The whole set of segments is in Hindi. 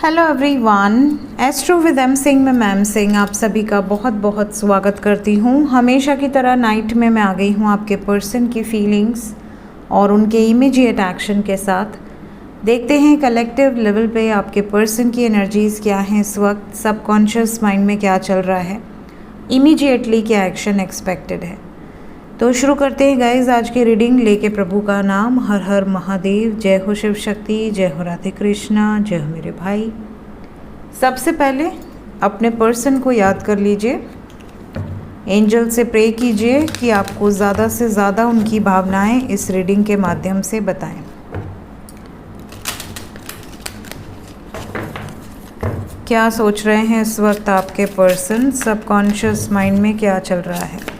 Hello everyone, astro with M Singh में मैम सिंह आप सभी का बहुत बहुत स्वागत करती हूँ। हमेशा की तरह नाइट में मैं आ गई हूँ आपके पर्सन की फीलिंग्स और उनके इमीडिएट एक्शन के साथ। देखते हैं कलेक्टिव लेवल पे आपके पर्सन की एनर्जीज़ क्या हैं इस वक्त, सबकॉन्शियस माइंड में क्या चल रहा है, इमीडिएटली क्या एक्शन एक्सपेक्टेड है। तो शुरू करते हैं गाइज आज की रीडिंग लेके प्रभु का नाम। हर हर महादेव, जय हो शिव शक्ति, जय हो राधे कृष्णा, जय हो मेरे भाई। सबसे पहले अपने पर्सन को याद कर लीजिए, एंजल से प्रे कीजिए कि आपको ज़्यादा से ज़्यादा उनकी भावनाएं इस रीडिंग के माध्यम से बताएं। क्या सोच रहे हैं इस वक्त आपके पर्सन, सबकॉन्शियस माइंड में क्या चल रहा है।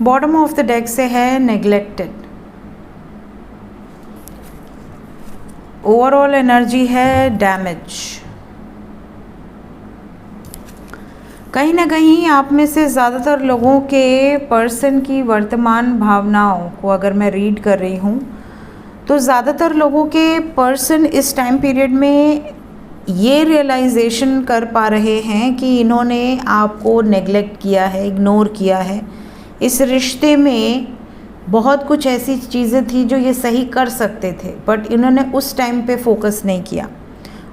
बॉटम ऑफ द डेक से है नेग्लेक्टेड। ओवरऑल एनर्जी है डैमेज। कहीं ना कहीं आप में से ज़्यादातर लोगों के पर्सन की वर्तमान भावनाओं को अगर मैं रीड कर रही हूँ तो ज़्यादातर लोगों के पर्सन इस टाइम पीरियड में ये रियलाइजेशन कर पा रहे हैं कि इन्होंने आपको नेग्लेक्ट किया है, इग्नोर किया है। इस रिश्ते में बहुत कुछ ऐसी चीज़ें थी जो ये सही कर सकते थे, बट इन्होंने उस टाइम पे फोकस नहीं किया।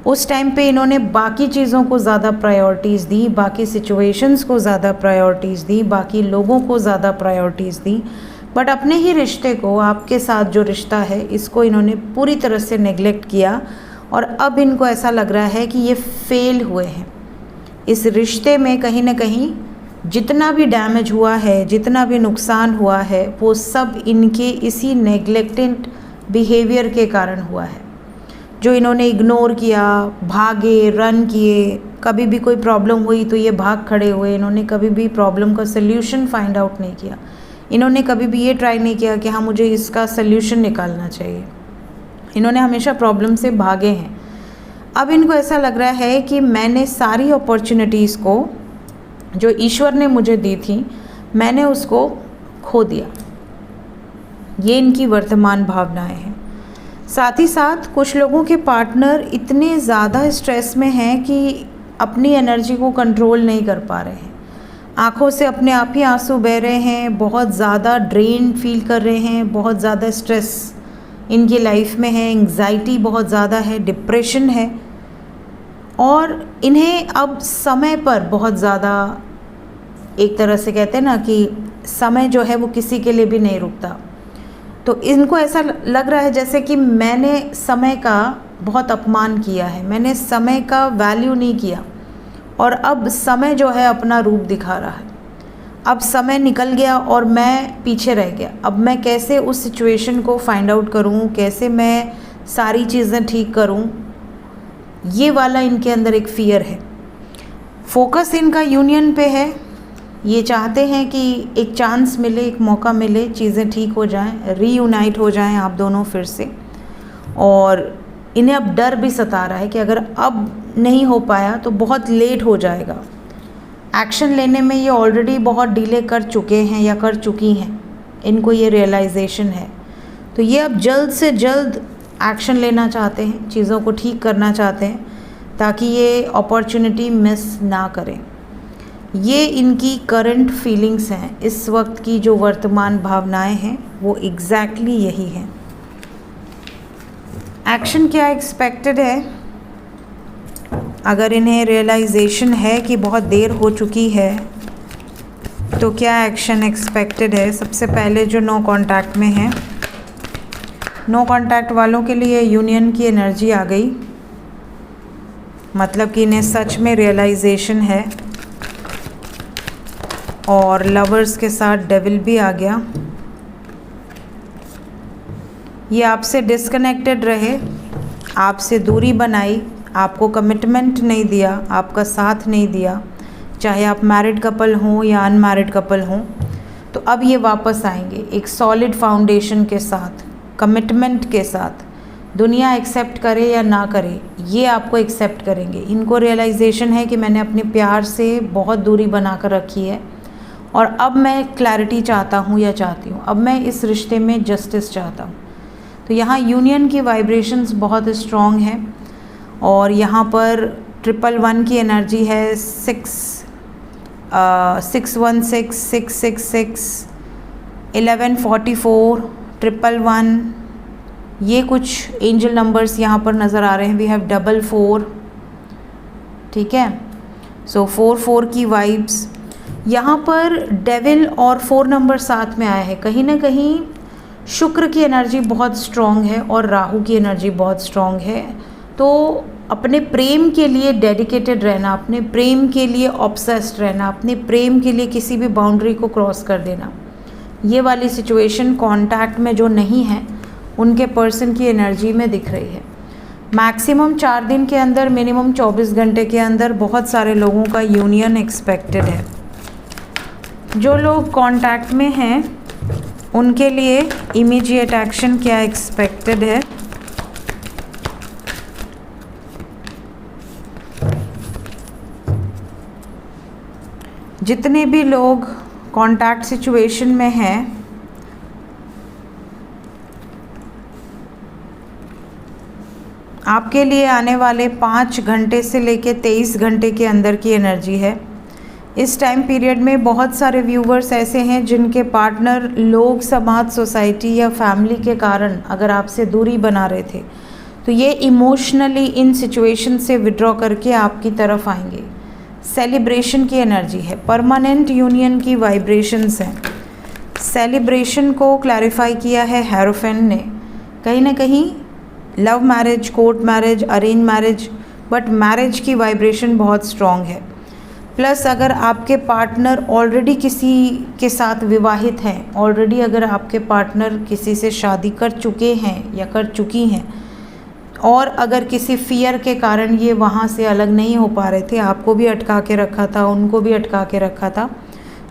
उस टाइम पे इन्होंने बाकी चीज़ों को ज़्यादा प्रायोरिटीज़ दी, बाकी सिचुएशंस को ज़्यादा प्रायोरिटीज़ दी, बाकी लोगों को ज़्यादा प्रायोरिटीज़ दी, बट अपने ही रिश्ते को, आपके साथ जो रिश्ता है, इसको इन्होंने पूरी तरह से नेग्लेक्ट किया। और अब इनको ऐसा लग रहा है कि ये फेल हुए हैं इस रिश्ते में। कहीं ना कहीं जितना भी डैमेज हुआ है, जितना भी नुकसान हुआ है, वो सब इनके इसी नेग्लेक्टेड बिहेवियर के कारण हुआ है, जो इन्होंने इग्नोर किया, भागे, रन किए। कभी भी कोई प्रॉब्लम हुई तो ये भाग खड़े हुए। इन्होंने कभी भी प्रॉब्लम का सल्यूशन फाइंड आउट नहीं किया। इन्होंने कभी भी ये ट्राई नहीं किया कि हाँ मुझे इसका सल्यूशन निकालना चाहिए। इन्होंने हमेशा प्रॉब्लम से भागे हैं। अब इनको ऐसा लग रहा है कि मैंने सारी अपॉर्चुनिटीज़ को जो ईश्वर ने मुझे दी थी, मैंने उसको खो दिया। ये इनकी वर्तमान भावनाएं हैं। साथ ही साथ कुछ लोगों के पार्टनर इतने ज़्यादा स्ट्रेस में हैं कि अपनी एनर्जी को कंट्रोल नहीं कर पा रहे हैं। आँखों से अपने आप ही आंसू बह रहे हैं, बहुत ज़्यादा ड्रेन फील कर रहे हैं, बहुत ज़्यादा स्ट्रेस इनकी लाइफ में है, एंग्जाइटी बहुत ज़्यादा है, डिप्रेशन है। और इन्हें अब समय पर बहुत ज़्यादा, एक तरह से कहते हैं ना कि समय जो है वो किसी के लिए भी नहीं रुकता। तो इनको ऐसा लग रहा है जैसे कि मैंने समय का बहुत अपमान किया है, मैंने समय का वैल्यू नहीं किया, और अब समय जो है अपना रूप दिखा रहा है। अब समय निकल गया और मैं पीछे रह गया। अब मैं कैसे उस सिचुएशन को फाइंड आउट करूं, कैसे मैं सारी चीज़ें ठीक करूं, ये वाला इनके अंदर एक फ़ियर है। फोकस इनका यूनियन पे है। ये चाहते हैं कि एक चांस मिले, एक मौका मिले, चीज़ें ठीक हो जाएं, रीयूनाइट हो जाएं आप दोनों फिर से। और इन्हें अब डर भी सता रहा है कि अगर अब नहीं हो पाया तो बहुत लेट हो जाएगा। एक्शन लेने में ये ऑलरेडी बहुत डिले कर चुके हैं या कर चुकी हैं, इनको ये रियलाइजेशन है। तो ये अब जल्द से जल्द एक्शन लेना चाहते हैं, चीज़ों को ठीक करना चाहते हैं ताकि ये अपॉर्चुनिटी मिस ना करें। ये इनकी करंट फीलिंग्स हैं, इस वक्त की जो वर्तमान भावनाएं हैं वो एग्जैक्टली यही हैं। एक्शन क्या एक्सपेक्टेड है? अगर इन्हें रियलाइजेशन है कि बहुत देर हो चुकी है तो क्या एक्शन एक्सपेक्टेड है? सबसे पहले जो नो कांटेक्ट में है, नो कांटेक्ट वालों के लिए यूनियन की एनर्जी आ गई। मतलब कि इन्हें सच में रियलाइजेशन है। और लवर्स के साथ डेविल भी आ गया। ये आपसे डिस्कनेक्टेड रहे, आपसे दूरी बनाई, आपको कमिटमेंट नहीं दिया, आपका साथ नहीं दिया, चाहे आप मैरिड कपल हों या अनमैरिड कपल हों। तो अब ये वापस आएंगे एक सॉलिड फाउंडेशन के साथ, कमिटमेंट के साथ। दुनिया एक्सेप्ट करे या ना करे, ये आपको एक्सेप्ट करेंगे। इनको रियलाइजेशन है कि मैंने अपने प्यार से बहुत दूरी बना कर रखी है और अब मैं क्लैरिटी चाहता हूँ या चाहती हूँ, अब मैं इस रिश्ते में जस्टिस चाहता हूँ। तो यहाँ यूनियन की वाइब्रेशंस बहुत स्ट्रॉन्ग है और यहाँ पर 111 की एनर्जी है, 616, 666, 1144, 111, ये कुछ एंजल नंबर्स यहाँ पर नज़र आ रहे हैं। वी हैव 44, ठीक है। सो 44 की वाइब्स यहाँ पर, डेविल और 4 नंबर साथ में आया है। कहीं ना कहीं शुक्र की एनर्जी बहुत स्ट्रॉन्ग है और राहु की एनर्जी बहुत स्ट्रॉन्ग है। तो अपने प्रेम के लिए डेडिकेटेड रहना, अपने प्रेम के लिए ऑब्सेस्ड रहना, अपने प्रेम के लिए किसी भी बाउंड्री को क्रॉस कर देना, ये वाली सिचुएशन कांटेक्ट में जो नहीं है उनके पर्सन की एनर्जी में दिख रही है। मैक्सिमम 4 दिन के अंदर, मिनिमम 24 घंटे के अंदर बहुत सारे लोगों का यूनियन एक्सपेक्टेड है। जो लोग कांटेक्ट में हैं उनके लिए इमीडिएट एक्शन क्या एक्सपेक्टेड है? जितने भी लोग कांटेक्ट सिचुएशन में हैं, आपके लिए आने वाले 5 घंटे से लेकर 23 घंटे के अंदर की एनर्जी है। इस टाइम पीरियड में बहुत सारे व्यूवर्स ऐसे हैं जिनके पार्टनर, लोग, समाज, सोसाइटी या फैमिली के कारण अगर आपसे दूरी बना रहे थे, तो ये इमोशनली इन सिचुएशन से विड्रॉ करके आपकी तरफ आएंगे। सेलिब्रेशन की एनर्जी है, परमानेंट यूनियन की वाइब्रेशंस हैं। सेलिब्रेशन को क्लैरिफाई किया है हेरोफेन ने। कहीं ना कहीं love marriage, court marriage, arrange marriage, but marriage की वाइब्रेशन बहुत स्ट्रॉन्ग है। प्लस अगर आपके पार्टनर ऑलरेडी किसी के साथ विवाहित हैं, ऑलरेडी अगर आपके पार्टनर किसी से शादी कर चुके हैं या कर चुकी हैं और अगर किसी फियर के कारण ये वहाँ से अलग नहीं हो पा रहे थे, आपको भी अटका के रखा था, उनको भी अटका के रखा था,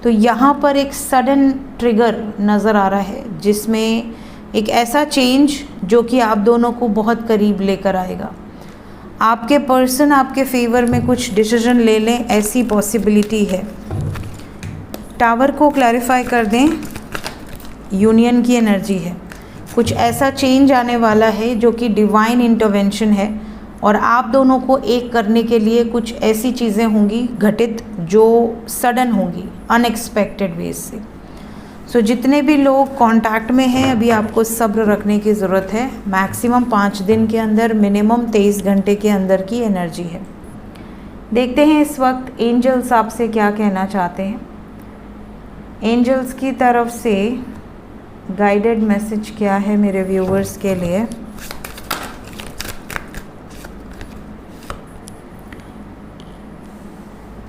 तो यहाँ पर एक सडन ट्रिगर नज़र आ रहा है जिसमें एक ऐसा चेंज जो कि आप दोनों को बहुत करीब लेकर आएगा। आपके पर्सन आपके फेवर में कुछ डिसीजन ले लें, ऐसी पॉसिबिलिटी है। टावर को क्लैरिफाई कर दें, यूनियन की एनर्जी है। कुछ ऐसा चेंज आने वाला है जो कि डिवाइन इंटरवेंशन है और आप दोनों को एक करने के लिए कुछ ऐसी चीज़ें होंगी घटित जो सडन होंगी, अनएक्सपेक्टेड वेज से। सो जितने भी लोग कांटेक्ट में हैं, अभी आपको सब्र रखने की ज़रूरत है। मैक्सिमम 5 दिन के अंदर, मिनिमम 23 घंटे के अंदर की एनर्जी है। देखते हैं इस वक्त एंजल्स आपसे क्या कहना चाहते हैं। एंजल्स की तरफ से गाइडेड मैसेज क्या है मेरे व्यूवर्स के लिए?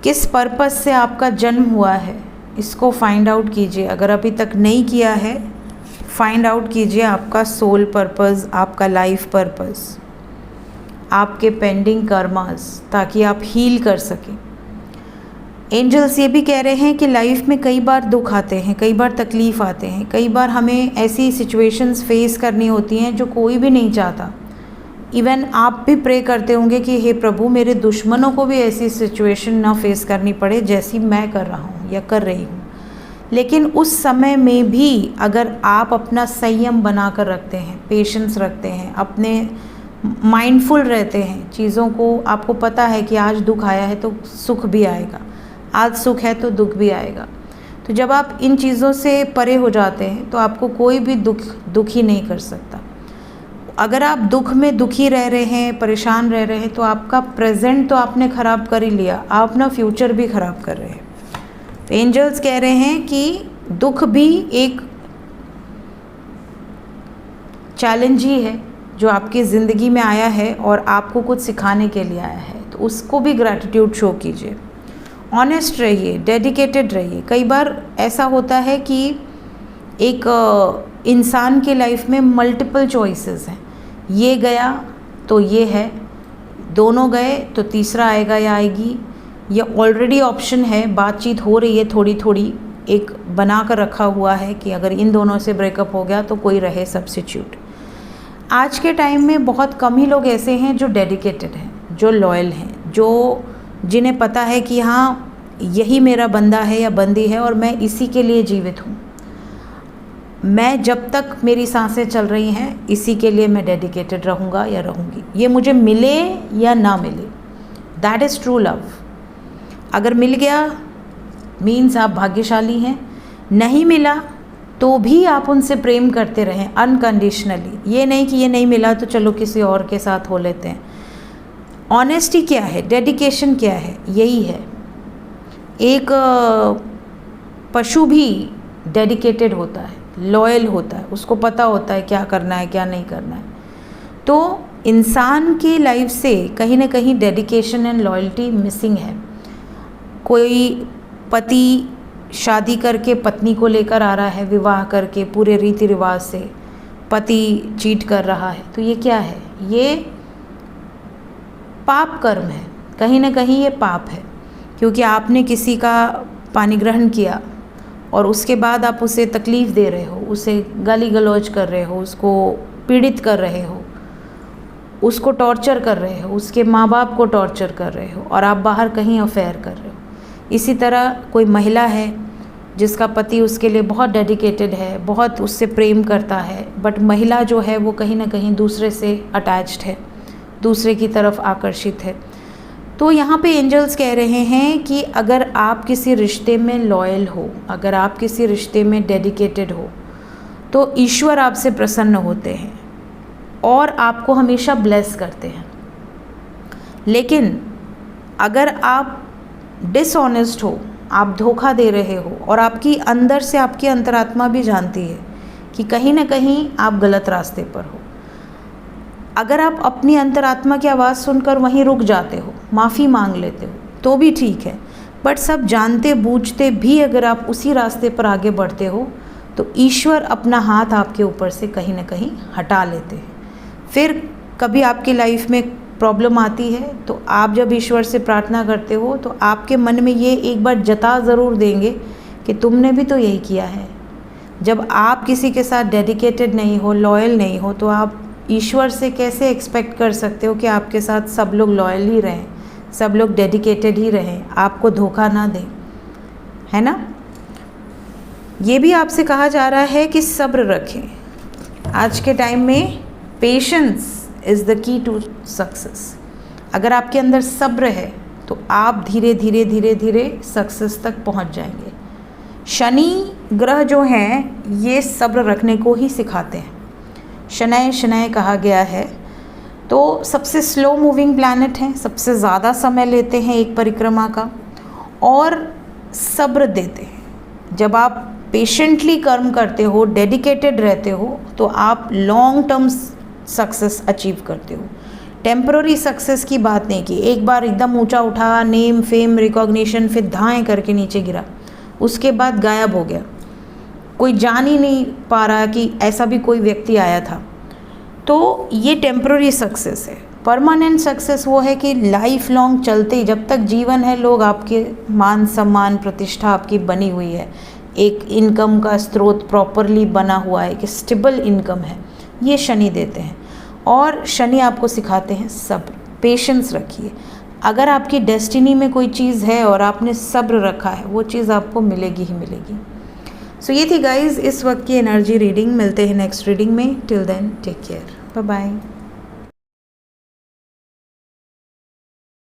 किस पर्पस से आपका जन्म हुआ है, इसको फाइंड आउट कीजिए। अगर अभी तक नहीं किया है, फाइंड आउट कीजिए आपका सोल पर्पस, आपका लाइफ पर्पस, आपके पेंडिंग कर्मास, ताकि आप हील कर सकें। एंजल्स ये भी कह रहे हैं कि लाइफ में कई बार दुख आते हैं, कई बार तकलीफ़ आते हैं, कई बार हमें ऐसी सिचुएशंस फेस करनी होती हैं जो कोई भी नहीं चाहता। इवन आप भी प्रे करते होंगे कि हे प्रभु, मेरे दुश्मनों को भी ऐसी सिचुएशन ना फेस करनी पड़े जैसी मैं कर रहा हूँ या कर रही हूँ। लेकिन उस समय में भी अगर आप अपना संयम बना कर रखते हैं, पेशेंस रखते हैं, अपने माइंडफुल रहते हैं चीज़ों को, आपको पता है कि आज दुख आया है तो सुख भी आएगा, आज सुख है तो दुख भी आएगा। तो जब आप इन चीज़ों से परे हो जाते हैं तो आपको कोई भी दुखी नहीं कर सकता। अगर आप दुख में दुखी रह रहे हैं, परेशान रह रहे हैं, तो आपका प्रेजेंट तो आपने ख़राब कर ही लिया, आप अपना फ्यूचर भी ख़राब कर रहे हैं। तो एंजल्स कह रहे हैं कि दुख भी एक चैलेंज ही है जो आपकी ज़िंदगी में आया है और आपको कुछ सिखाने के लिए आया है, तो उसको भी ग्रैटिट्यूड शो कीजिए। ऑनेस्ट रहिए, डेडिकेटेड रहिए। कई बार ऐसा होता है कि एक इंसान के लाइफ में मल्टीपल चॉइसेस हैं, ये गया तो ये है, दोनों गए तो तीसरा आएगा या आएगी, ये ऑलरेडी ऑप्शन है, बातचीत हो रही है थोड़ी थोड़ी, एक बना कर रखा हुआ है कि अगर इन दोनों से ब्रेकअप हो गया तो कोई रहे सब्स्टिट्यूट। आज के टाइम में बहुत कम ही लोग ऐसे हैं जो डेडिकेटेड हैं, जो लॉयल हैं, जो जिन्हें पता है कि हाँ यही मेरा बंदा है या बंदी है और मैं इसी के लिए जीवित हूँ, मैं जब तक मेरी सांसें चल रही हैं इसी के लिए मैं डेडिकेटेड रहूँगा या रहूँगी, ये मुझे मिले या ना मिले। That is true love. अगर मिल गया मीन्स आप भाग्यशाली हैं, नहीं मिला तो भी आप उनसे प्रेम करते रहें अनकंडीशनली। ये नहीं कि ये नहीं मिला तो चलो किसी और के साथ हो लेते हैं। ऑनेस्टी क्या है, डेडिकेशन क्या है, यही है। एक पशु भी डेडिकेटेड होता है, लॉयल होता है, उसको पता होता है क्या करना है क्या नहीं करना है। तो इंसान की लाइफ से कहीं ना कहीं डेडिकेशन एंड लॉयल्टी मिसिंग है। कोई पति शादी करके पत्नी को लेकर आ रहा है, विवाह करके पूरे रीति रिवाज से पति चीट कर रहा है, तो ये क्या है, ये पाप कर्म है, कहीं ना कहीं ये पाप है। क्योंकि आपने किसी का पानी ग्रहण किया और उसके बाद आप उसे तकलीफ़ दे रहे हो, उसे गाली गलौज कर रहे हो, उसको पीड़ित कर रहे हो, उसको टॉर्चर कर रहे हो, उसके माँ बाप को टॉर्चर कर रहे हो और आप बाहर कहीं अफेयर कर रहे हो। इसी तरह कोई महिला है जिसका पति उसके लिए बहुत डेडिकेटेड है, बहुत उससे प्रेम करता है, बट महिला जो है वो कहीं ना कहीं दूसरे से अटैच्ड है, दूसरे की तरफ आकर्षित है। तो यहाँ पे एंजल्स कह रहे हैं कि अगर आप किसी रिश्ते में लॉयल हो, अगर आप किसी रिश्ते में डेडिकेटेड हो, तो ईश्वर आपसे प्रसन्न होते हैं और आपको हमेशा ब्लेस करते हैं। लेकिन अगर आप डिसऑनेस्ट हो, आप धोखा दे रहे हो और आपकी अंदर से आपकी अंतरात्मा भी जानती है कि कहीं ना कहीं आप गलत रास्ते पर हो, अगर आप अपनी अंतरात्मा की आवाज़ सुनकर वहीं रुक जाते हो, माफ़ी मांग लेते हो, तो भी ठीक है। बट सब जानते बूझते भी अगर आप उसी रास्ते पर आगे बढ़ते हो तो ईश्वर अपना हाथ आपके ऊपर से कहीं ना कहीं हटा लेते हैं। फिर कभी आपकी लाइफ में प्रॉब्लम आती है तो आप जब ईश्वर से प्रार्थना करते हो तो आपके मन में ये एक बार जता ज़रूर देंगे कि तुमने भी तो यही किया है। जब आप किसी के साथ डेडिकेटेड नहीं हो, लॉयल नहीं हो, तो आप ईश्वर से कैसे एक्सपेक्ट कर सकते हो कि आपके साथ सब लोग लॉयल ही रहें, सब लोग डेडिकेटेड ही रहें, आपको धोखा ना दें, है ना। ये भी आपसे कहा जा रहा है कि सब्र रखें। आज के टाइम में patience is the key to success. अगर आपके अंदर सब्र है तो आप धीरे धीरे धीरे धीरे सक्सेस तक पहुंच जाएंगे। शनि ग्रह जो हैं ये सब्र रखने को ही सिखाते हैं। शनय शनय कहा गया है, तो सबसे स्लो मूविंग प्लैनेट हैं, सबसे ज़्यादा समय लेते हैं एक परिक्रमा का और सब्र देते हैं। जब आप पेशेंटली कर्म करते हो, डेडिकेटेड रहते हो, तो आप लॉन्ग टर्म सक्सेस अचीव करते हो। टेम्पररी सक्सेस की बात नहीं की, एक बार एकदम ऊंचा उठा, नेम फेम रिकॉग्निशन, फिर धाएँ करके नीचे गिरा, उसके बाद गायब हो गया, कोई जान ही नहीं पा रहा कि ऐसा भी कोई व्यक्ति आया था। तो ये टेम्पररी सक्सेस है। परमानेंट सक्सेस वो है कि लाइफ लॉन्ग चलते ही, जब तक जीवन है, लोग आपके मान सम्मान प्रतिष्ठा आपकी बनी हुई है, एक इनकम का स्रोत प्रॉपरली बना हुआ है, कि स्टेबल इनकम है, ये शनि देते हैं। और शनि आपको सिखाते हैं सब्र, पेशेंस रखिए। अगर आपकी डेस्टिनी में कोई चीज़ है और आपने सब्र रखा है, वो चीज़ आपको मिलेगी ही मिलेगी। सो ये थी गाइज़ इस वक्त की एनर्जी रीडिंग। मिलते हैं नेक्स्ट रीडिंग में। Till then take care, bye bye.